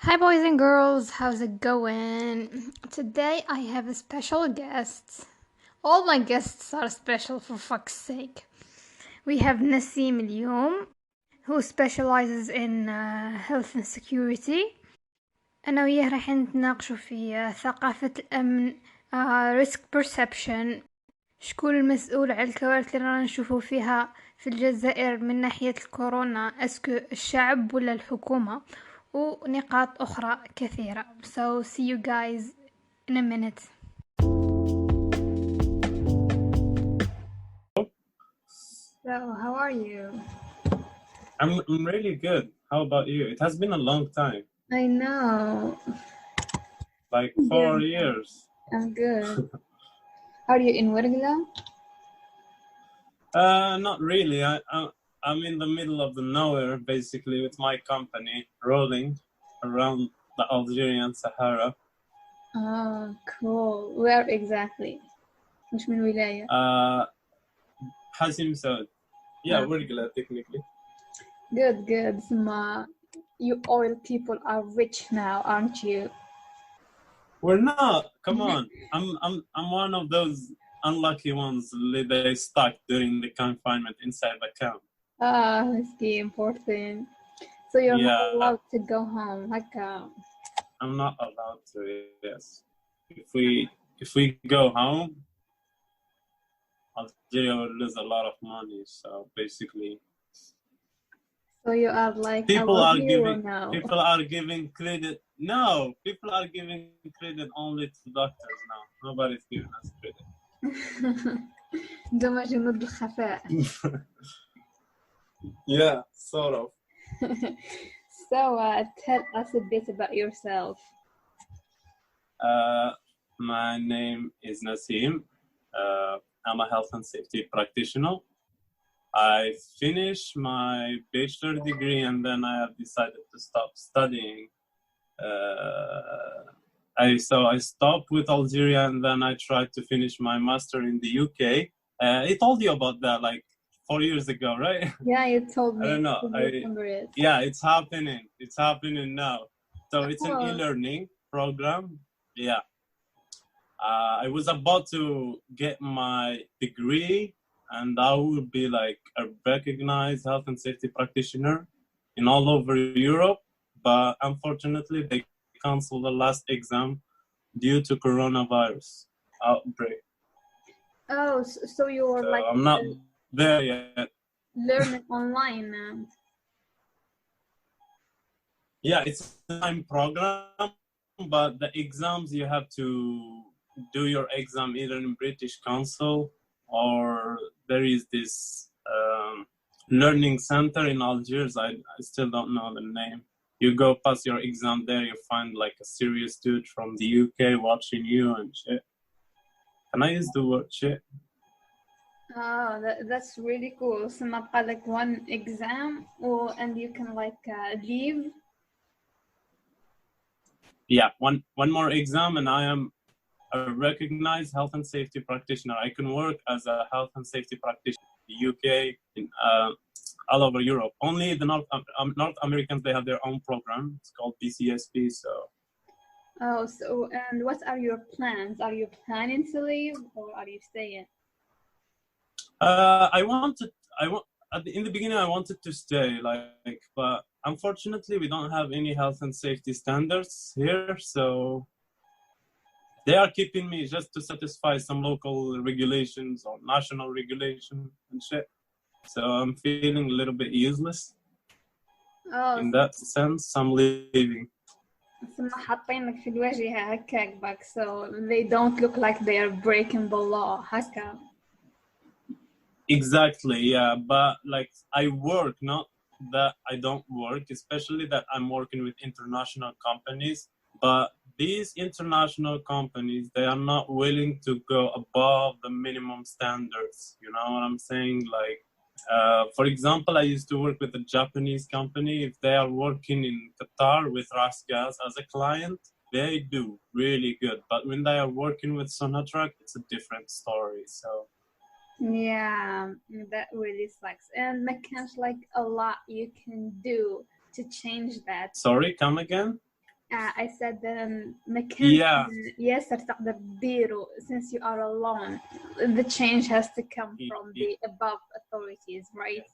Hi, boys and girls, how's it going? Today I have a special guest. All my guests are special for fuck's sake. We have Nassim اليوم, who specializes in health and security. أنا وياه راح نتناقشوا في ثقافة الأمن, risk perception, شكون المسؤول على الكوارث اللي رانا نشوفوا فيها في الجزائر من ناحية الكورونا, اسكو الشعب ولا الحكومة, ونقاط أخرى كثيرة. So see you guys in a minute. So how are you? I'm really good. How about you? It has been a long time. I know. Like 4 years. I'm good. Are you in Wergla? Not really. I'm in the middle of the nowhere, basically, with my company, rolling around the Algerian Sahara. Oh, cool. Where exactly? مش من ولاية. Hasim Saud. Yeah, Wergla, technically. Good. You oil people are rich now, aren't you? We're not. Come on. I'm one of those unlucky ones they stuck during the confinement inside the camp. That's the important. So you're not allowed to go home. I'm not allowed to. Yes. If we go home, Algeria will lose a lot of money. So basically, so you are like people are giving credit. No, people are giving credit only to doctors now. Nobody's giving us credit. دوما جنود الخفاء. Yeah, sort of. So tell us a bit about yourself. My name is Nassim. I'm a health and safety practitioner. I finished my bachelor degree and then I have decided to stop studying. I stopped with Algeria and then I tried to finish my master in the UK. I told you about that like 4 years ago, right? Yeah, you told me. I don't know. Yeah, it's happening. It's happening now. So it's an e-learning program. Yeah. I was about to get my degree and I would be like a recognized health and safety practitioner in all over Europe. But unfortunately, they canceled the last exam due to coronavirus outbreak. Oh, so you were like... I'm not there yet. Learning online now. Yeah, it's a time program, but the exams you have to do your exam either in British Council or there is this learning center in Algiers. I still don't know the name. You go pass your exam there, you find like a serious dude from the UK watching you and shit. Can I use the word shit? Oh, that's really cool. So like one exam and you can like leave? Yeah, one more exam and I am a recognized health and safety practitioner. I can work as a health and safety practitioner in the UK, in all over Europe. Only the North Americans, they have their own program. It's called BCSP. Oh, and what are your plans? Are you planning to leave or are you staying? In the beginning, I wanted to stay, but unfortunately, we don't have any health and safety standards here, so they are keeping me just to satisfy some local regulations or national regulation and shit. So I'm feeling a little bit useless. In that sense, I'm leaving. حاطينك في الواجهة هكاك باك, so they don't look like they are breaking the law هكا. Exactly, yeah, but like I work, not that I don't work, especially that I'm working with international companies, but these international companies, they are not willing to go above the minimum standards. You know what I'm saying? Like, for example, I used to work with a Japanese company. If they are working in Qatar with Rasgas as a client, they do really good. But when they are working with Sonatrach, it's a different story. So yeah, that really sucks. And ما كانش like a lot you can do to change that. Sorry, come again? I said مكان Yeah. ياسر تقدر تديره since you are alone. The change has to come from the above authorities, right?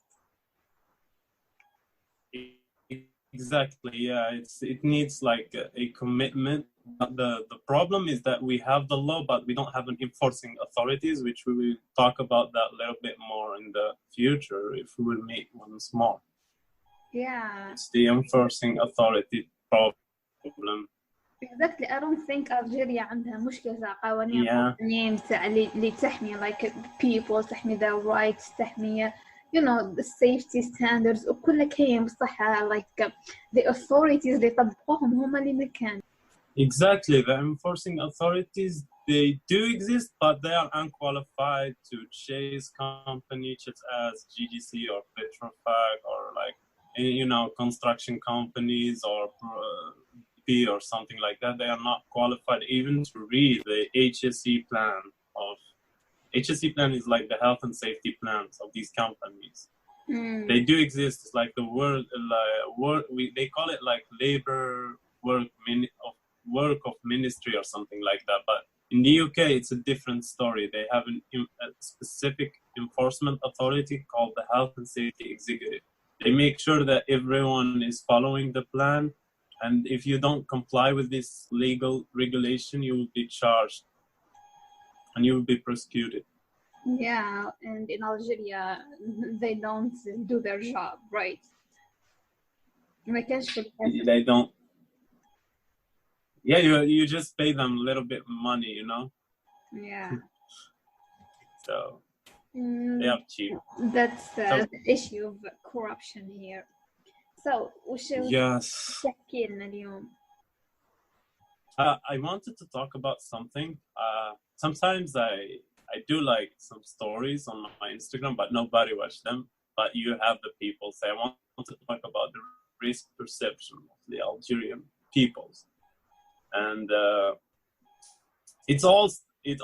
Exactly. Yeah, it needs like a commitment. The problem is that we have the law, but we don't have an enforcing authorities, which we will talk about that a little bit more in the future if we will meet once more. Yeah. It's the enforcing authority problem. Exactly. I don't think Algeria عندها مشكلة تاع قوانين قوانين اللي تحمي like people تحمي their rights تحمي you know the safety standards وكل كيم بصحة like the authorities اللي يطبقوهم هم اللي مكان. Exactly. The enforcing authorities, they do exist, but they are unqualified to chase companies such as GGC or Petrofac or like, you know, construction companies or or something like that. They are not qualified even to read the HSE plan of HSE plan is like the health and safety plans of these companies. They do exist. It's like the word they call it like labor work of ministry or something like that. But in the UK, it's a different story. They have a specific enforcement authority called the Health and Safety Executive. They make sure that everyone is following the plan. And if you don't comply with this legal regulation, you will be charged and you will be prosecuted. Yeah, and in Algeria, they don't do their job, right? They don't. Yeah, you just pay them a little bit of money, you know? Yeah. So they are cheap. That's the issue of corruption here. So وش تحكي لنا اليوم؟ I wanted to talk about something. Sometimes I do like some stories on my Instagram, but nobody watched them. But you have the people say, I want to talk about the risk perception of the Algerian peoples. And it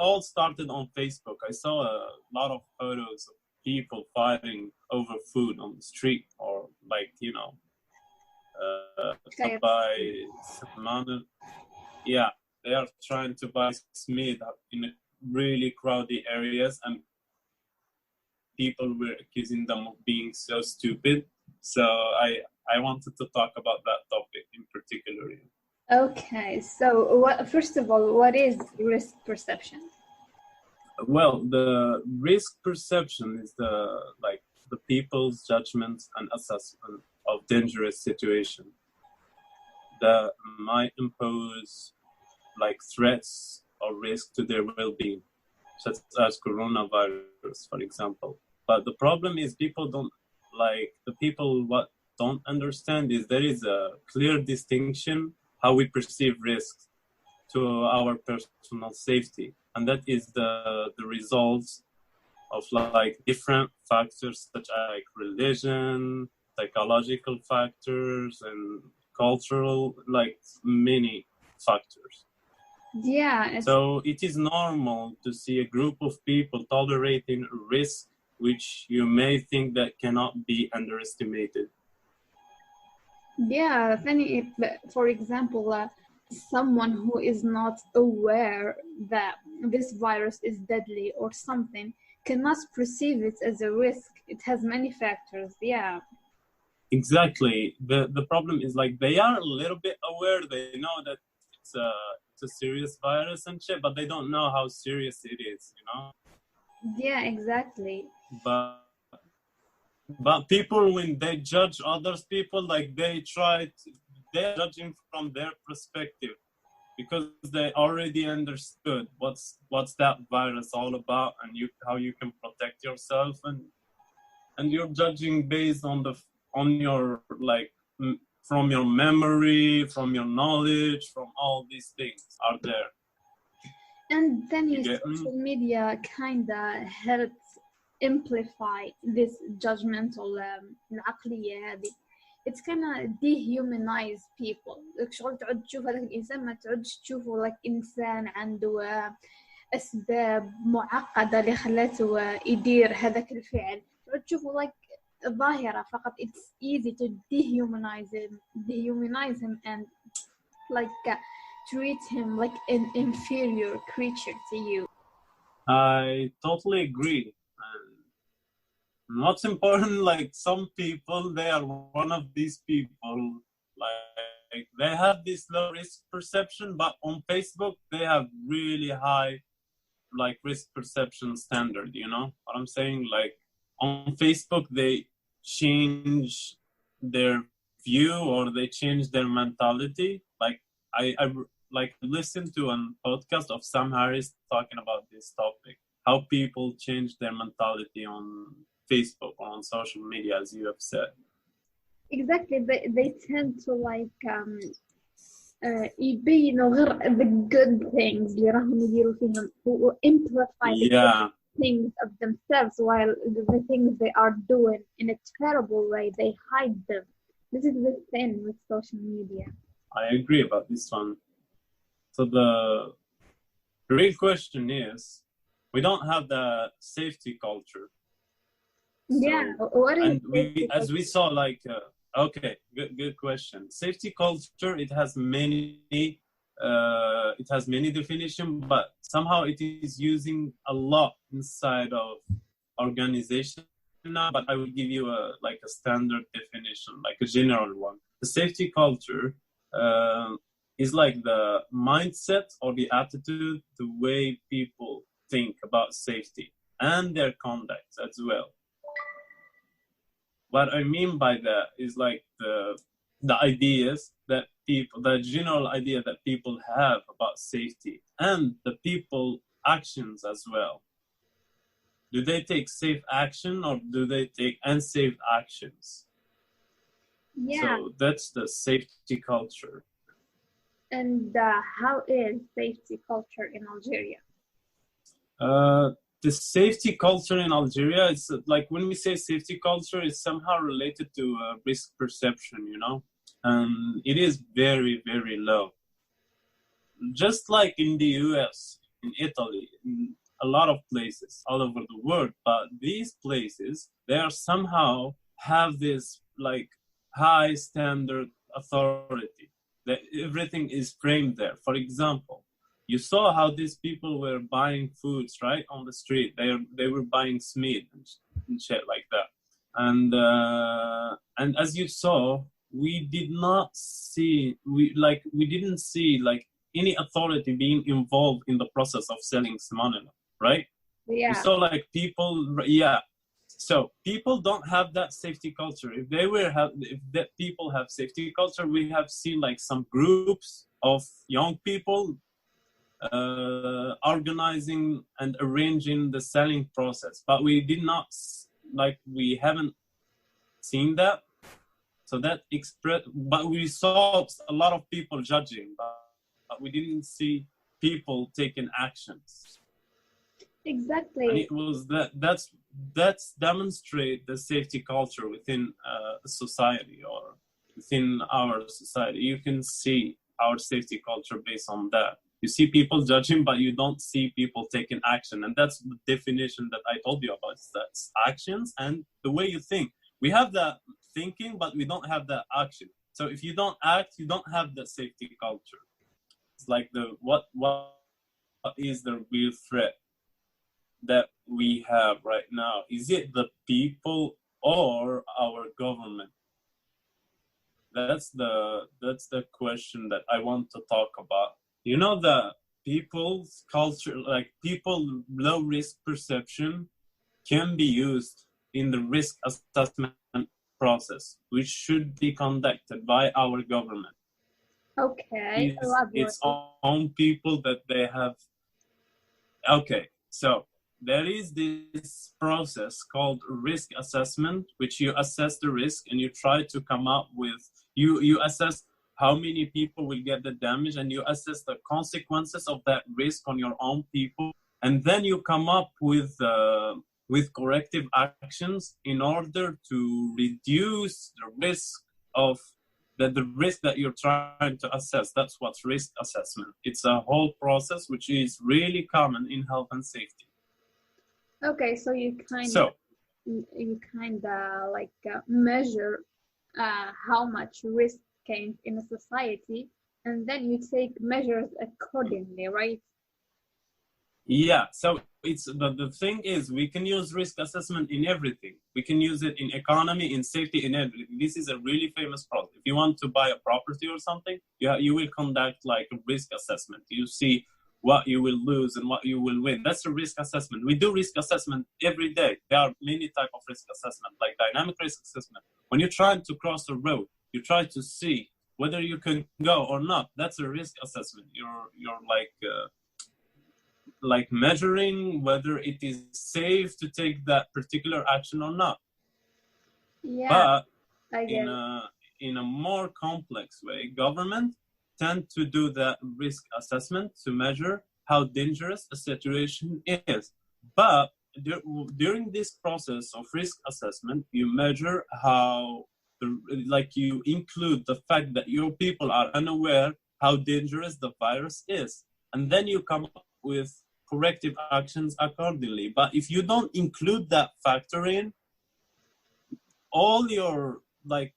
all started on Facebook. I saw a lot of photos of people fighting over food on the street or like, you know, to buy some yeah, they are trying to buy meat in really crowded areas, and people were accusing them of being so stupid. So I wanted to talk about that topic in particular. Okay, so first of all, what is risk perception? Well, the risk perception is the people's judgment and assessment of dangerous situation that might impose like threats or risk to their well-being, such as coronavirus, for example. But the problem is what don't understand is there is a clear distinction how we perceive risks to our personal safety, and that is the results of like different factors such as like religion, psychological factors, and cultural, like many factors. Yeah. So it is normal to see a group of people tolerating risk which you may think that cannot be underestimated. Yeah, funny if, for example, someone who is not aware that this virus is deadly or something cannot perceive it as a risk. It has many factors. Yeah. Exactly. The problem is like they are a little bit aware. They know that it's a serious virus and shit, but they don't know how serious it is, you know? Yeah, exactly. But people, when they judge others people, like they're judging from their perspective because they already understood what's that virus all about and how you can protect yourself, and you're judging based on your like from your memory, from your knowledge, from all these things are there. And then social media kinda helps amplify this judgmental العقلية هذه. It's kinda dehumanize people. شغل تعود تشوف هذاك الإنسان ما تعودش تشوفه like إنسان عنده أسباب معقدة اللي خلته يدير هذاك الفعل. تعود تشوفه like ظاهرة فقط. It's easy to dehumanize him and treat him like an inferior creature to you. I totally agree. And what's important, like some people, they are one of these people, like they have this low risk perception, but on Facebook, they have really high like risk perception standard, you know what I'm saying? Like on Facebook, they change their view or they change their mentality. Like I like listened to a podcast of Sam Harris talking about this topic, how people change their mentality on Facebook or on social media, as you have said. Exactly, they tend to يبينوا غير the good things اللي راهم يديروا فيهم و amplify the good Yeah, things of themselves while the things they are doing in a terrible way they hide them. This is the thing with social media. I agree about this one. So the real question is, we don't have the safety culture. Yeah, So, what is and safety we, as we culture? saw, like, okay, good question. Safety culture, it has many definitions, but somehow it is using a lot inside of organization now. But I will give you a standard definition, like a general one. The safety culture is like the mindset or the attitude, the way people think about safety and their conduct as well. What I mean by that is like the ideas that people, the general idea that people have about safety and the people actions as well. Do they take safe action or do they take unsafe actions? Yeah, So that's the safety culture. and how is safety culture in Algeria? The safety culture in Algeria, it's like when we say safety culture, it's somehow related to risk perception, you know? And it is very, very low. Just like in the US, in Italy, in a lot of places all over the world, but these places, they are somehow have this like high standard authority that everything is framed there. For example, you saw how these people were buying foods right on the street. They were buying meat and shit like that. And as you saw, we didn't see like any authority being involved in the process of selling Simonina, right? Yeah. We saw like people, yeah. So people don't have that safety culture. If that people have safety culture, we have seen like some groups of young people organizing and arranging the selling process, but we haven't seen that. So but we saw a lot of people judging, but we didn't see people taking actions. Exactly. And it was that's demonstrate the safety culture within a society or within our society. You can see our safety culture based on that. You see people judging, but you don't see people taking action. And that's the definition that I told you about. That's actions and the way you think. We have that thinking, but we don't have that action. So if you don't act, you don't have that safety culture. It's like what is the real threat that we have right now? Is it the people or our government? That's the question that I want to talk about. You know, the people's culture, like people low risk perception can be used in the risk assessment process, which should be conducted by our government. Okay, Its own people that they have. Okay, so there is this process called risk assessment, which you assess the risk and you try to come up with, you assess how many people will get the damage and you assess the consequences of that risk on your own people. And then you come up with corrective actions in order to reduce the risk of the risk that you're trying to assess. That's what's risk assessment. It's a whole process which is really common in health and safety. Okay, so you kind of measure how much risk came in a society and then you take measures accordingly, right? Yeah, so it's the thing is we can use risk assessment in everything. We can use it in economy, in safety, in everything. This is a really famous process. If you want to buy a property or something, you will conduct like a risk assessment. You see what you will lose and what you will win. That's a risk assessment. We do risk assessment every day. There are many types of risk assessment, like dynamic risk assessment. When you're trying to cross a road, you try to see whether you can go or not. That's a risk assessment. You're like measuring whether it is safe to take that particular action or not. Yeah, But I get it. in a more complex way, government tend to do that risk assessment to measure how dangerous a situation is. But during this process of risk assessment, you measure how, like you include the fact that your people are unaware how dangerous the virus is. And then you come up with corrective actions accordingly. But if you don't include that factor in, all your, like,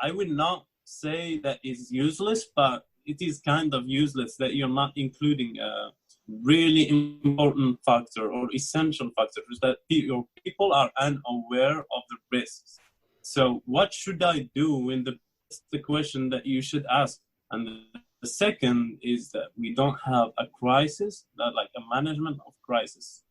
I would not say that is useless, but it is kind of useless that you're not including a really important factor or essential factor, is that your people are unaware of the risks. So what should I do when that's the question that you should ask? And the second is that we don't have a crisis, like a management of crisis.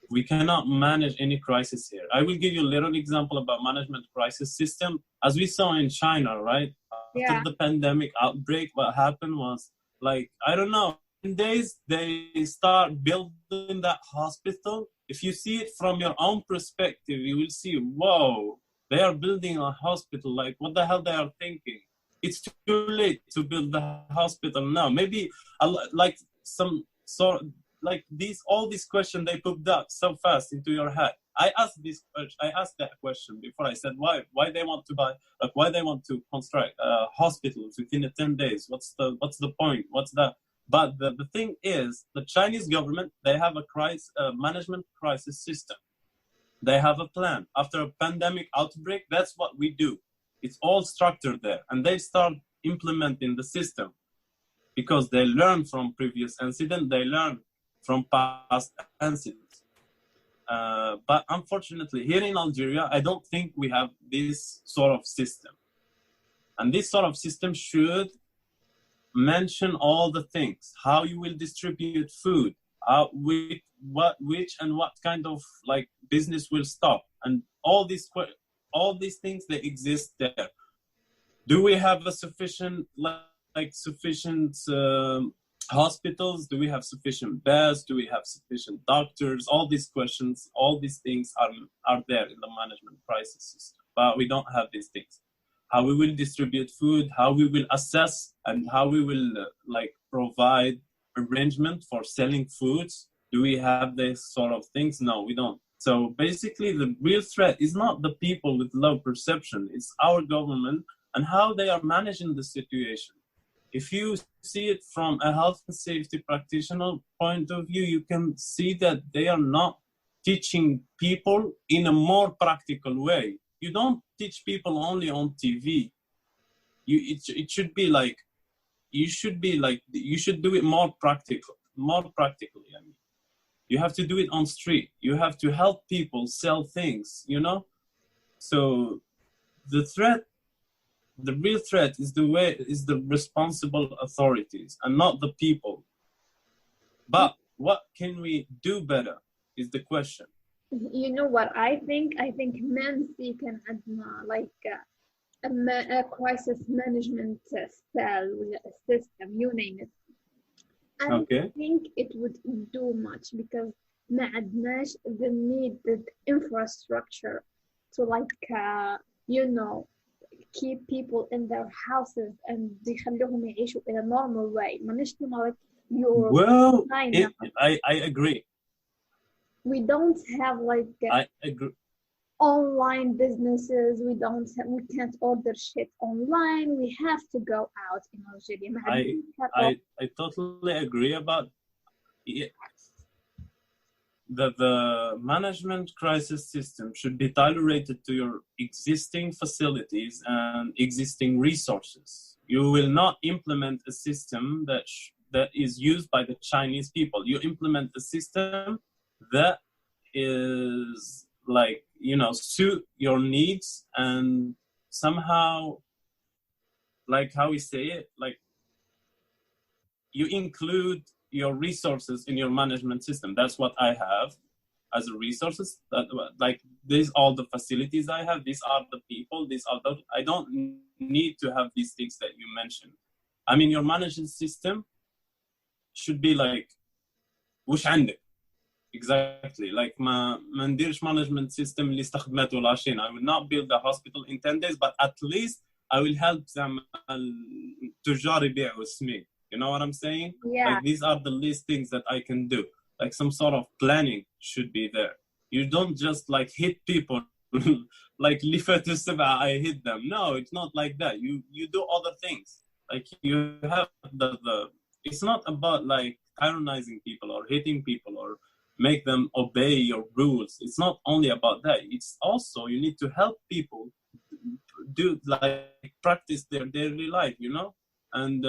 We cannot manage any crisis here. I will give you a little example about management crisis system. As we saw in China, right? After Yeah. the pandemic outbreak, what happened was, like, I don't know, in days they start building that hospital. If you see it from your own perspective, you will see, whoa, they are building a hospital. Like, what the hell they are thinking? It's too late to build the hospital now. Maybe like some sort, like all these questions they popped up so fast into your head. I asked that question before. I said why they want to buy, like, why they want to construct hospitals within 10 days. What's the point? What's that? But the thing is, the Chinese government, they have a management crisis system. They have a plan. After a pandemic outbreak, that's what we do. It's all structured there, and they start implementing the system because they learn from previous incident. They learn from past incidents. But unfortunately, here in Algeria, I don't think we have this sort of system. And this sort of system should mention all the things, how you will distribute food, which and what kind of, like, business will stop, and all these things, they exist there. Do we have a sufficient hospitals? Do we have sufficient beds? Do we have sufficient doctors? All these questions, all these things are there in the management crisis system, but we don't have these things. How we will distribute food, how we will assess, and how we will provide arrangement for selling foods. Do we have these sort of things? No, we don't. So basically, the real threat is not the people with low perception. It's our government and how they are managing the situation. If you see it from a health and safety practitioner point of view, you can see that they are not teaching people in a more practical way. You don't teach people only on TV. It should be like, you should do it more practically. I mean, you have to do it on street. You have to help people sell things, So the real threat is the responsible authorities and not the people. But what can we do better is the question. You know what I think? I think Nancy can add a crisis management style, a system, you name it. I Okay. think it would do much because ما عندناش the needed infrastructure to keep people in their houses and يخلوهم يعيشوا in a normal way. ماناش like Europe, Well, China. I agree. We don't have I agree. online businesses. We can't order shit online. We have to go out in Algeria. I totally agree about it. The management crisis system should be tolerated to your existing facilities and existing resources. You will not implement a system that is used by the Chinese people. You implement a system that is like, suit your needs, and somehow, like how we say it, like you include your resources in your management system. That's what I have as resources. Like, these are the facilities I have. These are the people. I don't need to have these things that you mentioned. I mean, your management system should be like, وش عندك? Exactly. Like, ما نديرش management system اللي استخدمته لاشين. I will not build a hospital in 10 days, but at least I will help them التجار يبيعوا السميد. You know what I'm saying? Yeah. Like, these are the least things that I can do. Like, some sort of planning should be there. You don't just like hit people like لفت السبعة, I hit them. No, it's not like that. You do other things. Like, you have the it's not about like tyrannizing people or hitting people or make them obey your rules. It's not only about that. It's also, you need to help people do, like, practice their daily life, And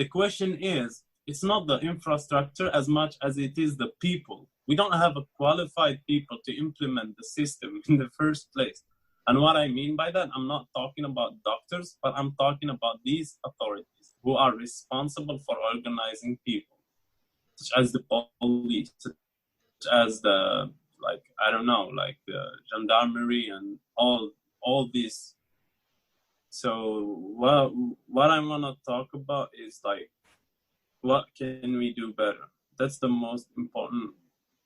the question is, it's not the infrastructure as much as it is the people. We don't have a qualified people to implement the system in the first place. And what I mean by that, I'm not talking about doctors, but I'm talking about these authorities who are responsible for organizing people, such as the police, such as the, like, I don't know, like the gendarmerie and all these. So what I want to talk about is, like, what can we do better? That's the most important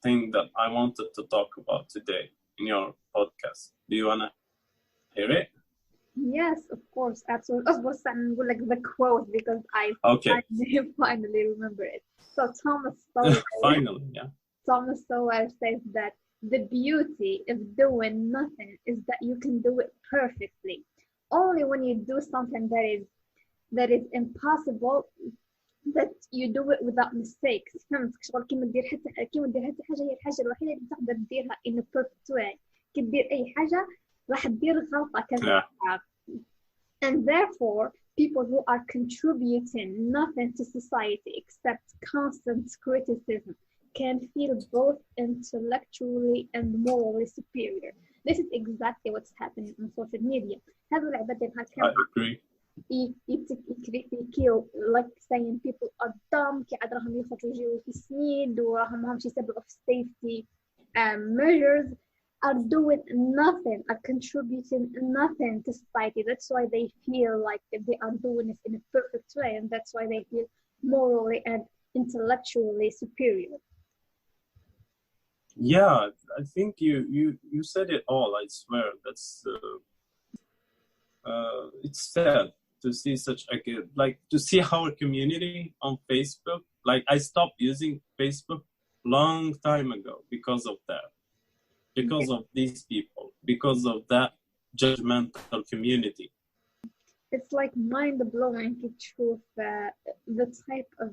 thing that I wanted to talk about today in your podcast. Do you want to hear it? Yes, of course, absolutely. بص نقول لك the quote because I finally remember it. So Thomas Sowell. Finally, yeah. Thomas Sowell says that the beauty of doing nothing is that you can do it perfectly. Only when you do something that is impossible, that you do it without mistakes. فهمت شغل كيما تدير حتى حاجة هي الحاجة الوحيدة اللي تقدر تديرها in a perfect way. كي تدير أي حاجة راح تدير غلطة كذا. And therefore, people who are contributing nothing to society except constant criticism can feel both intellectually and morally superior. This is exactly what's happening on social media. هذو العبادة I agree. يكريتيكيو like saying people are dumb كي عاد راهم يخرجوا يجيو في سنيد وراهم ماهمش يسبقوا في safety measures, are doing nothing, are contributing nothing to society. That's why they feel like they are doing it in a perfect way, and that's why they feel morally and intellectually superior. Yeah, I think you said it all. I swear. That's it's sad to see such like to see our community on Facebook. Like, I stopped using Facebook long time ago because of that, because of these people, because of that judgmental community. It's like mind-blowing to choose the type of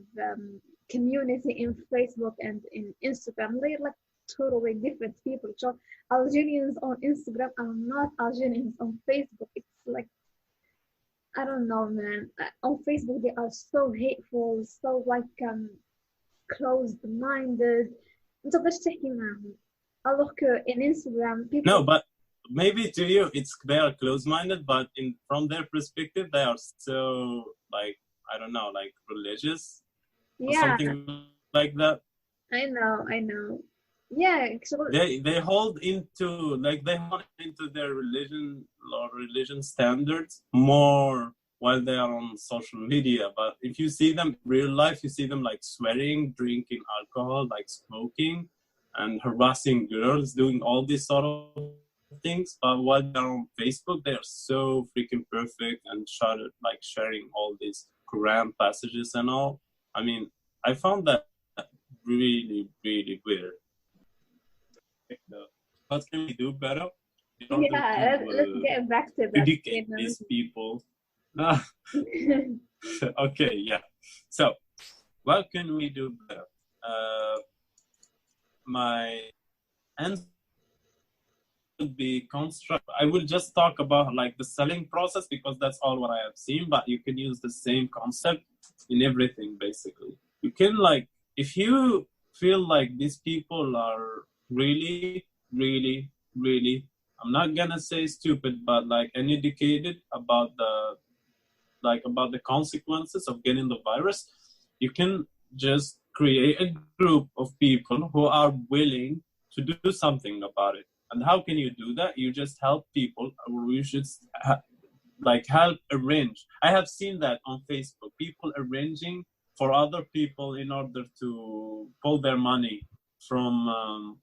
community in Facebook and in Instagram. They're like totally different people. So Algerians on Instagram are not Algerians on Facebook. It's like, I don't know, man. On Facebook they are so hateful, so like closed-minded. ما تقدرش تحكي معهم. Alors que in Instagram people. No, but maybe to you they are close-minded, but from their perspective they are so, like, I don't know, like religious, or something like that. I know. Yeah, they hold into their religion standards more while they are on social media. But if you see them in real life, you see them like swearing, drinking alcohol, like smoking, and harassing girls, doing all these sort of things. But while they're on Facebook, they are so freaking perfect and started like sharing all these Quran passages and all. I mean, I found that really, really weird. What can we do better? Let's get back to that. Educate these people. Okay, yeah. So, what can we do better? My answer be construct. I will just talk about like the selling process because that's all what I have seen, but you can use the same concept in everything basically. You can like, if you feel like these people are really, really, really, I'm not gonna say stupid, but like uneducated about the consequences of getting the virus, you can just create a group of people who are willing to do something about it. And how can you do that? You just help people, or you should help arrange. I have seen that on Facebook, people arranging for other people in order to pull their money from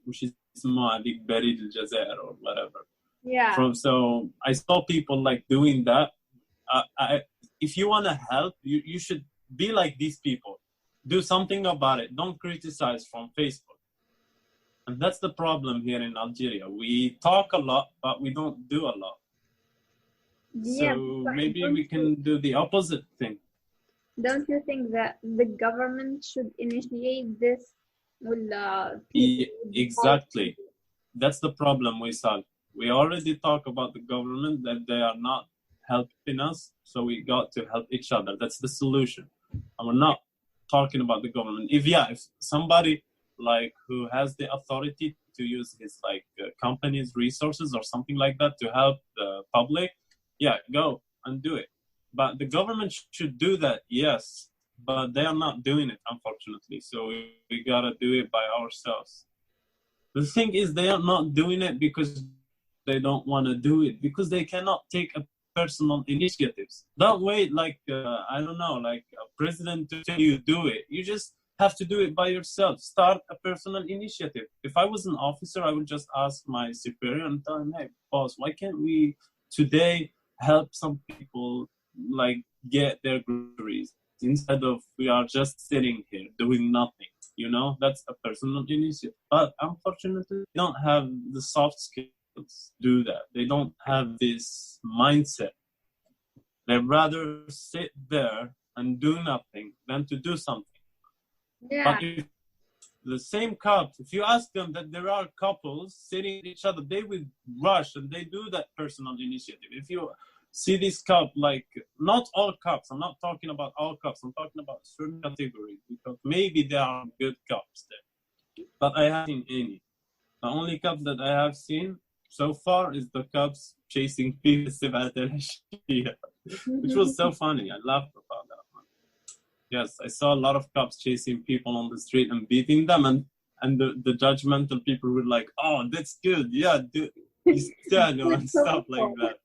which is Barid al Jazair or whatever. Yeah. So I saw people like doing that. If you want to help, you should be like these people. Do something about it. Don't criticize from Facebook. And that's the problem here in Algeria. We talk a lot, but we don't do a lot. Yeah, So maybe we can do the opposite thing. Don't you think that the government should initiate this? Exactly. That's the problem we solve. We already talk about the government that they are not helping us, so we got to help each other. That's the solution. And we're not talking about the government. If somebody like who has the authority to use his company's resources or something like that to help the public, go and do it. But the government should do that, yes, but they are not doing it, unfortunately. So we gotta do it by ourselves. The thing is, they are not doing it because they don't want to do it, because they cannot take a personal initiatives. Don't wait I don't know, like a president to tell you do it. You just have to do it by yourself. Start a personal initiative. If I was an officer, I would just ask my superior and tell him, hey, boss, why can't we today help some people get their groceries instead of we are just sitting here doing nothing? That's a personal initiative. But unfortunately, they don't have the soft skills to do that. They don't have this mindset. They'd rather sit there and do nothing than to do something. Yeah. But if the same couples, if you ask them that there are couples sitting with each other, they will rush and they do that personal initiative. If you see this cup, not all cups, I'm not talking about all cups, I'm talking about certain categories, because maybe there are good cups there, but I haven't seen any. The only cup that I have seen so far is the cups chasing people, which was so funny. I laughed about that one. Yes, I saw a lot of cops chasing people on the street and beating them, and the judgmental people were like, oh, that's good, yeah, and stuff like that.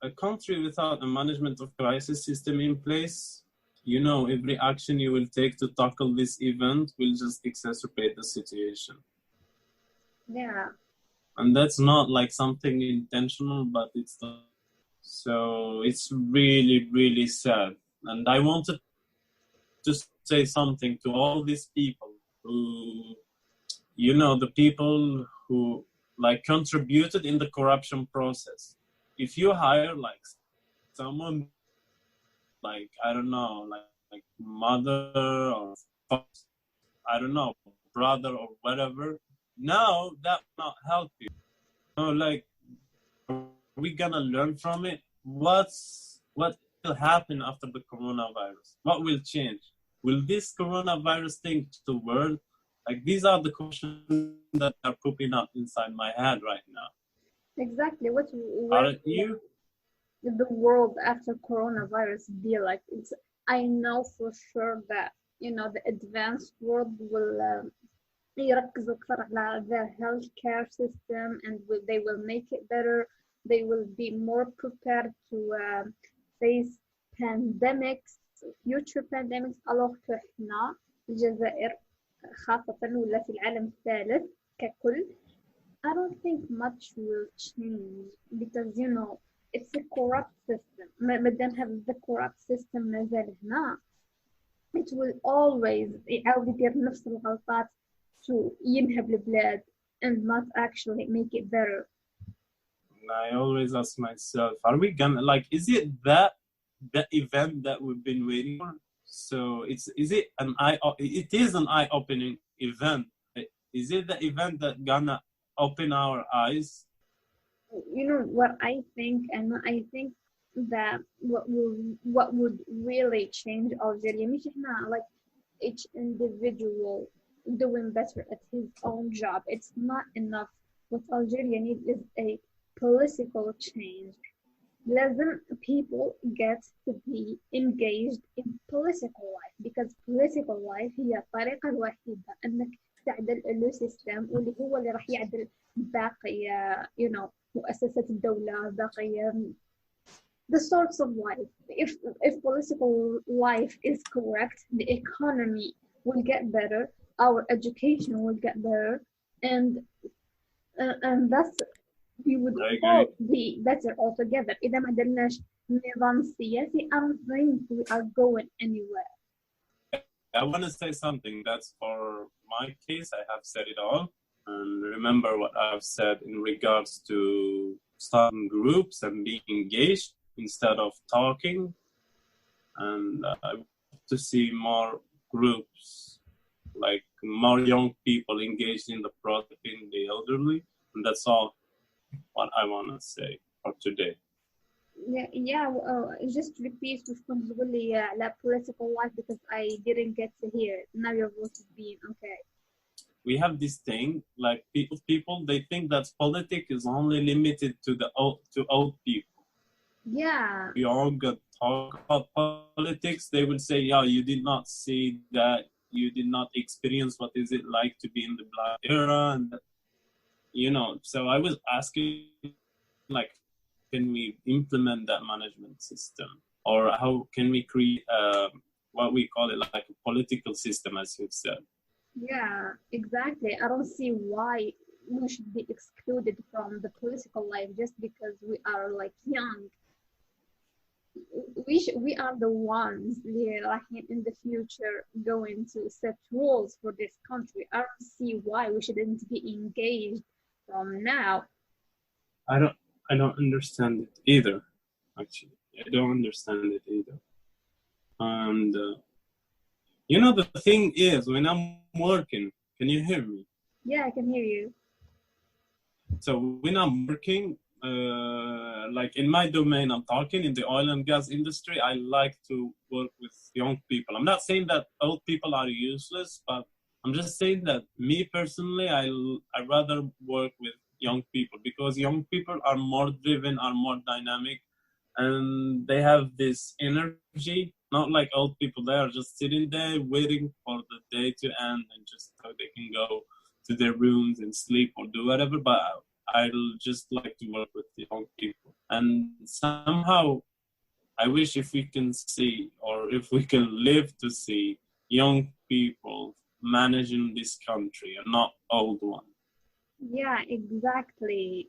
A country without a management of crisis system in place, every action you will take to tackle this event will just exacerbate the situation. Yeah. And that's not something intentional, but so it's really, really sad. And I wanted to say something to all these people who, the people who contributed in the corruption process. If you hire someone I don't know, like mother or I don't know, brother or whatever, now that will not help you. Are we gonna learn from it? What will happen after the coronavirus? What will change? Will this coronavirus thing to the world? These are the questions that are popping up inside my head right now. Exactly. Aren't you? The world after coronavirus be like? I know for sure that the advanced world will يركزوا أكثر على their healthcare system, and they will make it better. They will be more prepared to face pandemics, future pandemics. alors que إحنا الجزائر خاصة ولا في العالم الثالث ككل, I don't think much will change because it's a corrupt system. ما دام هذا the corrupt system مازال هنا, it will always يعاود يدير نفس الغلطات to ينهب البلاد and not actually make it better. I always ask myself, are we gonna is it that event that we've been waiting for? So it is an eye-opening event. Is it the event that gonna open our eyes. You know what I think, and I think that what would really change Algeria مش إحنا like each individual doing better at his own job. It's not enough. What Algeria needs is a political change. لازم people get to be engaged in political life because political life هي الطريقة الوحيدة أنك تعدل السيستم واللي هو اللي راح يعدل باقي مؤسسات الدولة باقي the sorts of life. If political life is correct, the economy will get better, our education will get better, and that's we would all be better altogether. إذا ما عندناش نظام سياسي, I don't think we are going anywhere. I want to say something. That's for my case. I have said it all. And remember what I've said in regards to starting groups and being engaged instead of talking. And I want to see more groups, like more young people engaged in the project, in the elderly. And that's all what I want to say for today. Just repeat وش كنت تقول لي على political life because I didn't get to hear it. Now your voice is being okay. We have this thing, like people they think that politics is only limited to old people. Yeah. We all got talk about politics. They will say, "Yeah, you did not see that. You did not experience what is it like to be in the black era." And so I was asking, like, can we implement that management system, or how can we create what we call it, like a political system, as you've said? Yeah, exactly. I don't see why we should be excluded from the political life just because we are like young. We are the ones in the future going to set rules for this country. I don't see why we shouldn't be engaged from now. I don't understand it either. Actually, I don't understand it either. And the thing is, when I'm working, can you hear me? Yeah, I can hear you. So when I'm working, like in my domain, I'm talking in the oil and gas industry, I like to work with young people. I'm not saying that old people are useless, but I'm just saying that me personally, I rather work with young people because young people are more driven, are more dynamic, and they have this energy. Not like old people, they are just sitting there waiting for the day to end and just so they can go to their rooms and sleep or do whatever. But I'll just like to work with young people. And somehow I wish if we can see, or if we can live to see young people managing this country and not old ones. Yeah, exactly.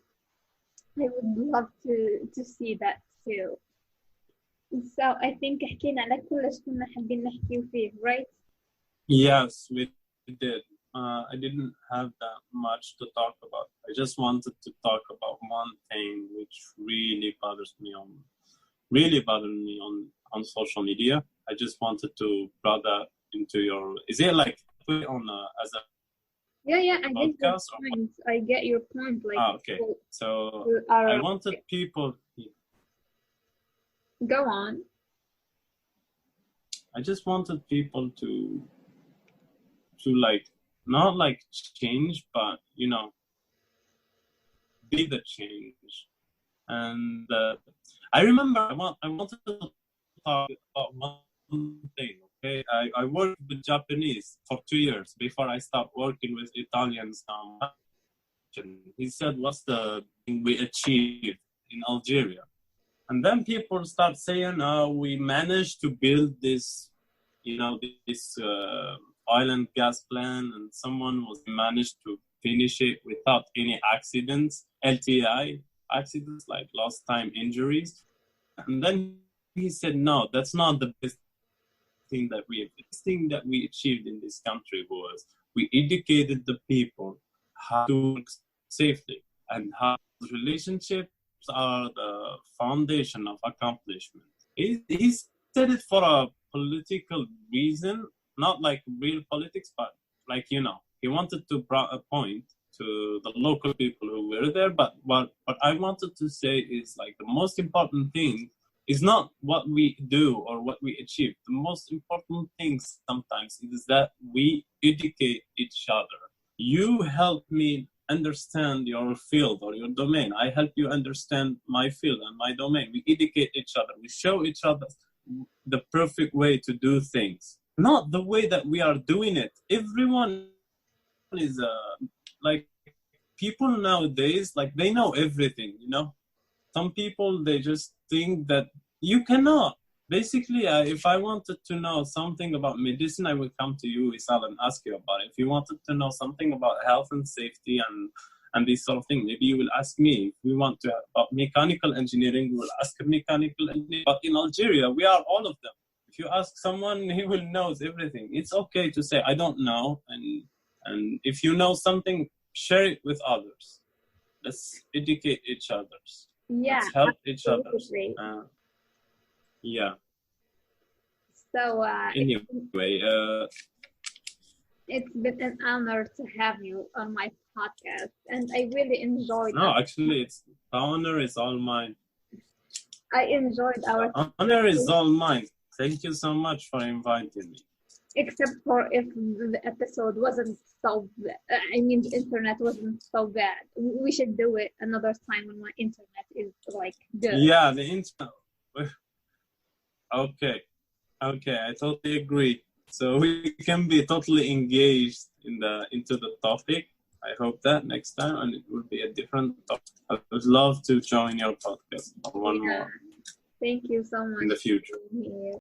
I would love to see that too. So I think حكينا على كل شيء كنا حابين نحكي فيه, right? Yes, we did. I didn't have that much to talk about. I just wanted to talk about one thing which really bothered me on social media. I just wanted to bring that into your. Is it like put it on as a Yeah, I get your podcast? point. I get your point. Like, Okay. So I wanted people. Go on. I just wanted people to like not like change, but be the change. And I remember I wanted to talk about one thing. Okay, I worked with Japanese for 2 years before I stopped working with Italians. He said, "What's the thing we achieved in Algeria?" And then people start saying, "Oh, we managed to build this, this oil and gas plant, and someone managed to finish it without any accidents, LTI accidents, like lost time injuries." And then he said, "No, that's not the best thing that we have. The thing that we achieved in this country was we educated the people how to work safely and how relationships are the foundation of accomplishment." He said it for a political reason, not like real politics, but like, he wanted to bring a point. to the local people who were there. But what I wanted to say is like the most important thing is not what we do or what we achieve. The most important thing sometimes is that we educate each other. You help me understand your field or your domain. I help you understand my field and my domain. We educate each other. We show each other the perfect way to do things, not the way that we are doing it. Everyone is like people nowadays, like they know everything, you know. Some people, they just think that you cannot. Basically, if I wanted to know something about medicine, I would come to you, Isal, and ask you about it. If you wanted to know something about health and safety and this sort of thing, maybe you will ask me. If we want to about mechanical engineering, we will ask a mechanical engineer. But in Algeria, we are all of them. If you ask someone, he will knows everything. It's okay to say, I don't know. And if you know something, share it with others. Let's educate each other. Yeah, Let's help each other. absolutely. Yeah. So Anyway, it's been an honor to have you on my podcast, and I really enjoyed. no, actually, the honor is all mine. I enjoyed our. The honor is all mine. Thank you so much for inviting me. Except for if the episode wasn't so, I mean, the internet wasn't so bad. We should do it another time when my internet is like good. Yeah, the internet. Okay, I totally agree. So we can be totally engaged into the topic. I hope that next time, and it will be a different topic. I would love to join your podcast one more Thank you so much in the future. for being here.